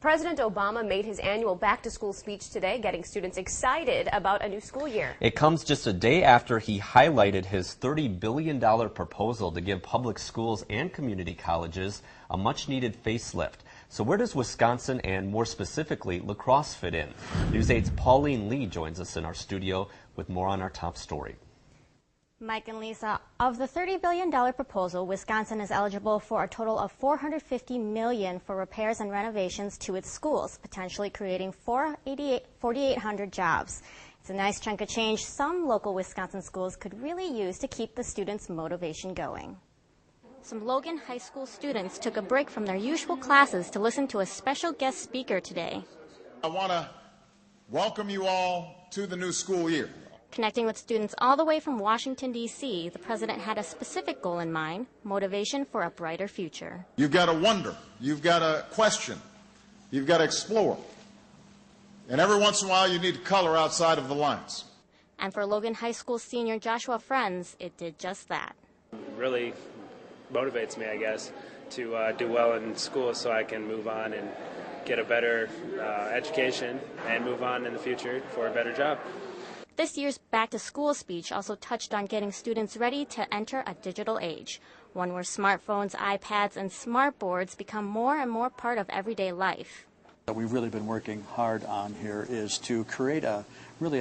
President Obama made his annual back-to-school speech today, getting students excited about a new school year. It comes just a day after he highlighted his $30 billion proposal to give public schools and community colleges a much-needed facelift. So where does Wisconsin and, more specifically, La Crosse fit in? News 8's Pauline Lee joins us in our studio with more on our top story. Mike and Lisa, of the $30 billion proposal, Wisconsin is eligible for a total of $450 million for repairs and renovations to its schools, potentially creating 4,800 jobs. It's a nice chunk of change some local Wisconsin schools could really use to keep the students' motivation going. Some Logan High School students took a break from their usual classes to listen to a special guest speaker today. I want to welcome you all to the new school year. Connecting with students all the way from Washington, D.C., the president had a specific goal in mind: motivation for a brighter future. You've got to wonder, you've got to question, you've got to explore. And every once in a while you need to color outside of the lines. And for Logan High School senior Joshua Friends, it did just that. Really motivates me, I guess, to do well in school so I can move on and get a better education and move on in the future for a better job. This year's back-to-school speech also touched on getting students ready to enter a digital age, one where smartphones, iPads, and smartboards become more and more part of everyday life. What we've really been working hard on here is to create a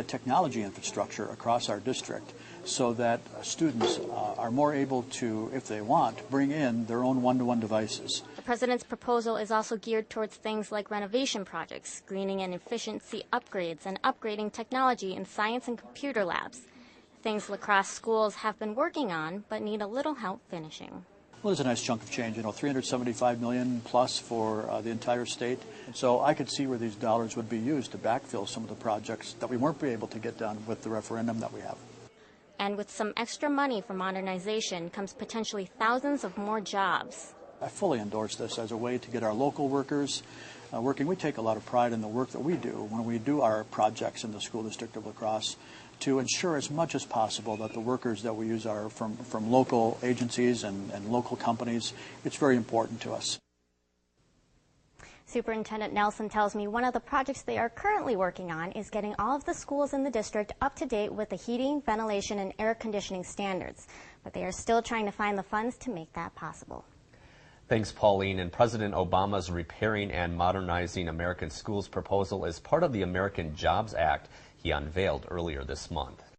technology infrastructure across our district so that students are more able to, if they want, bring in their own one-to-one devices. The president's proposal is also geared towards things like renovation projects, greening and efficiency upgrades, and upgrading technology in science and computer labs. Things La Crosse schools have been working on but need a little help finishing. Well, it's a nice chunk of change, $375 million plus for the entire state. So I could see where these dollars would be used to backfill some of the projects that we weren't able to get done with the referendum that we have. And with some extra money for modernization comes potentially thousands of more jobs. I fully endorse this as a way to get our local workers working. We take a lot of pride in the work that we do when we do our projects in the school district of La Crosse to ensure as much as possible that the workers that we use are from local agencies and local companies. It's very important to us. Superintendent Nelson tells me one of the projects they are currently working on is getting all of the schools in the district up to date with the heating, ventilation, and air conditioning standards. But they are still trying to find the funds to make that possible. Thanks, Pauline. And President Obama's Repairing and Modernizing American Schools proposal is part of the American Jobs Act he unveiled earlier this month.